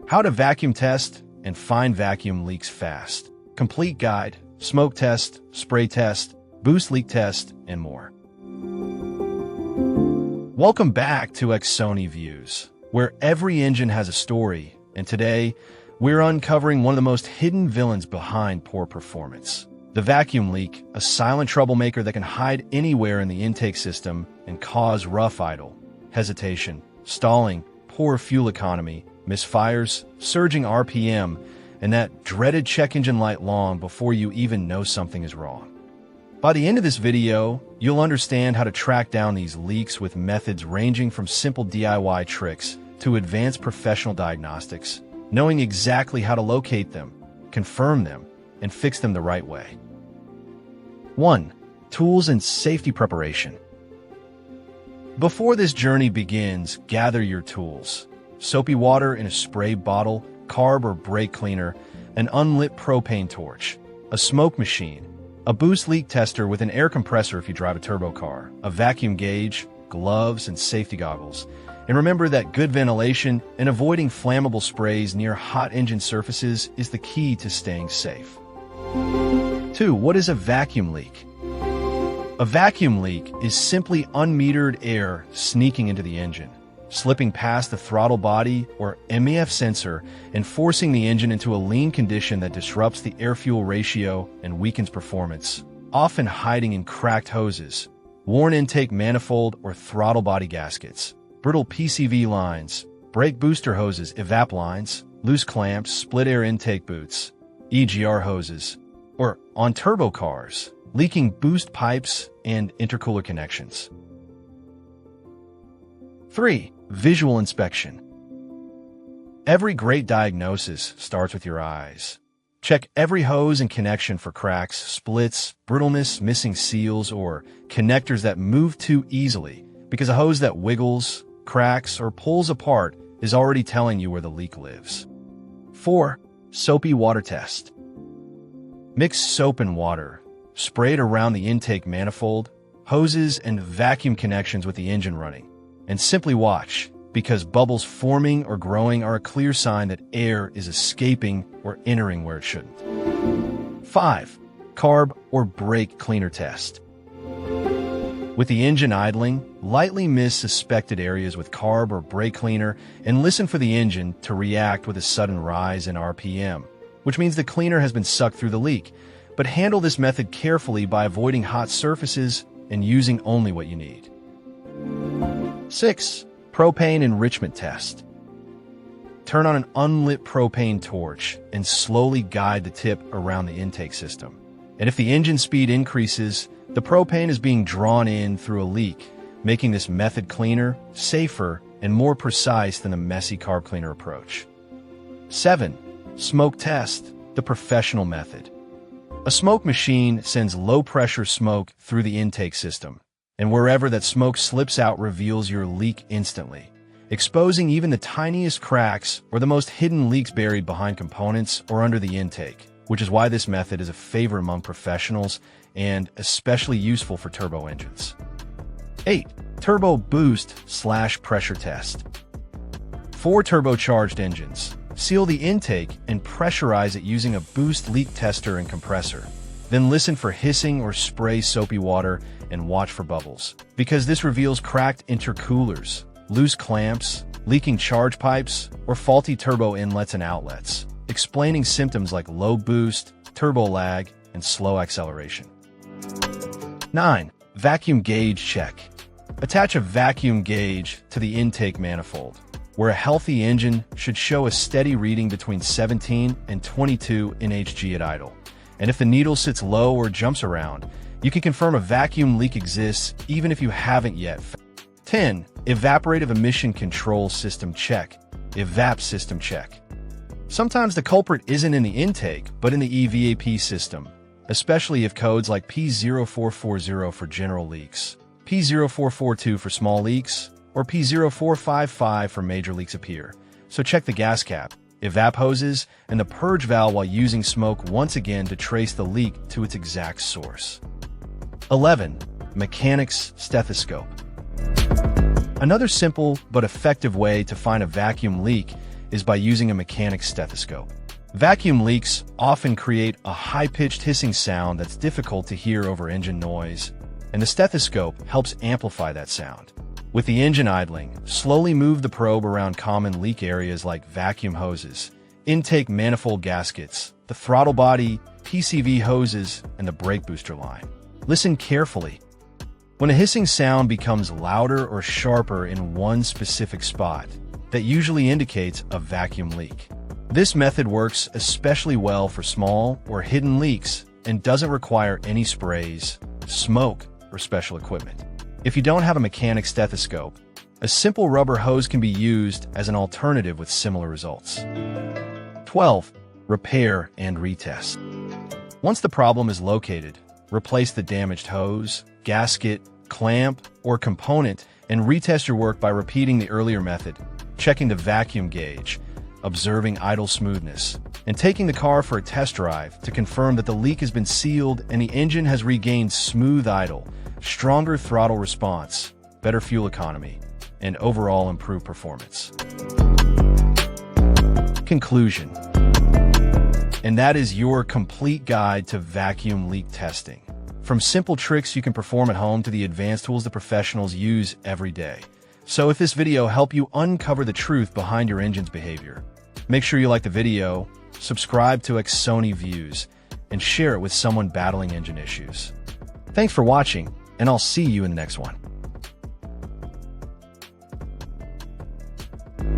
How to vacuum test and find vacuum leaks fast. Complete guide, smoke test, spray test, boost leak test, and more. Welcome back to Sony Views, where every engine has a story, and today, we're uncovering one of the most hidden villains behind poor performance. The vacuum leak, a silent troublemaker that can hide anywhere in the intake system and cause rough idle, hesitation, stalling, poor fuel economy, misfires, surging RPM, and that dreaded check engine light long before you even know something is wrong. By the end of this video, you'll understand how to track down these leaks with methods ranging from simple DIY tricks to advanced professional diagnostics, knowing exactly how to locate them, confirm them, and fix them the right way. 1. Tools and safety preparation. Before this journey begins, gather your tools. Soapy water in a spray bottle, carb or brake cleaner, an unlit propane torch, a smoke machine, a boost leak tester with an air compressor if you drive a turbo car, a vacuum gauge, gloves, and safety goggles. And remember that good ventilation and avoiding flammable sprays near hot engine surfaces is the key to staying safe. 2. What is a vacuum leak? A vacuum leak is simply unmetered air sneaking into the engine, slipping past the throttle body or MEF sensor and forcing the engine into a lean condition that disrupts the air-fuel ratio and weakens performance, often hiding in cracked hoses, worn intake manifold or throttle body gaskets, brittle PCV lines, brake booster hoses, evap lines, loose clamps, split air intake boots, EGR hoses, or on turbo cars, leaking boost pipes and intercooler connections. 3. Visual inspection. Every great diagnosis starts with your eyes. Check every hose and connection for cracks, splits, brittleness, missing seals, or connectors that move too easily, because a hose that wiggles, cracks, or pulls apart is already telling you where the leak lives. 4. Soapy water test. Mix soap and water. Spray it around the intake manifold, hoses, and vacuum connections with the engine running. And simply watch, because bubbles forming or growing are a clear sign that air is escaping or entering where it shouldn't. 5. Carb or brake cleaner test. With the engine idling, lightly miss suspected areas with carb or brake cleaner and listen for the engine to react with a sudden rise in RPM, which means the cleaner has been sucked through the leak. But handle this method carefully by avoiding hot surfaces and using only what you need. 6. Propane enrichment test. Turn on an unlit propane torch and slowly guide the tip around the intake system. And if the engine speed increases, the propane is being drawn in through a leak, making this method cleaner, safer, and more precise than the messy carb cleaner approach. 7. Smoke test, the professional method. A smoke machine sends low-pressure smoke through the intake system, and wherever that smoke slips out reveals your leak instantly, exposing even the tiniest cracks or the most hidden leaks buried behind components or under the intake, which is why this method is a favorite among professionals and especially useful for turbo engines. 8. Turbo boost/pressure test. For turbocharged engines, seal the intake and pressurize it using a boost leak tester and compressor. Then listen for hissing or spray soapy water and watch for bubbles, because this reveals cracked intercoolers, loose clamps, leaking charge pipes, or faulty turbo inlets and outlets, explaining symptoms like low boost, turbo lag, and slow acceleration. 9. Vacuum gauge check. Attach a vacuum gauge to the intake manifold, where a healthy engine should show a steady reading between 17 and 22 nhg at idle. And if the needle sits low or jumps around, you can confirm a vacuum leak exists even if you haven't yet. 10. Evaporative emission control system check. EVAP system check. Sometimes the culprit isn't in the intake, but in the EVAP system, especially if codes like P0440 for general leaks, P0442 for small leaks, or P0455 for major leaks appear. So check the gas cap, evap hoses, and the purge valve while using smoke once again to trace the leak to its exact source. 11. Mechanics stethoscope. Another simple but effective way to find a vacuum leak is by using a mechanic's stethoscope. Vacuum leaks often create a high-pitched hissing sound that's difficult to hear over engine noise, and the stethoscope helps amplify that sound. With the engine idling, slowly move the probe around common leak areas like vacuum hoses, intake manifold gaskets, the throttle body, PCV hoses, and the brake booster line. Listen carefully. When a hissing sound becomes louder or sharper in one specific spot, that usually indicates a vacuum leak. This method works especially well for small or hidden leaks and doesn't require any sprays, smoke, or special equipment. If you don't have a mechanic's stethoscope, a simple rubber hose can be used as an alternative with similar results. 12. Repair and retest. Once the problem is located, replace the damaged hose, gasket, clamp, or component and retest your work by repeating the earlier method, checking the vacuum gauge, observing idle smoothness, and taking the car for a test drive to confirm that the leak has been sealed and the engine has regained smooth idle, stronger throttle response, better fuel economy, and overall improved performance. Conclusion. And that is your complete guide to vacuum leak testing. From simple tricks you can perform at home to the advanced tools that professionals use every day. So if this video helped you uncover the truth behind your engine's behavior, make sure you like the video, subscribe to Sony Views, and share it with someone battling engine issues. Thanks for watching, and I'll see you in the next one.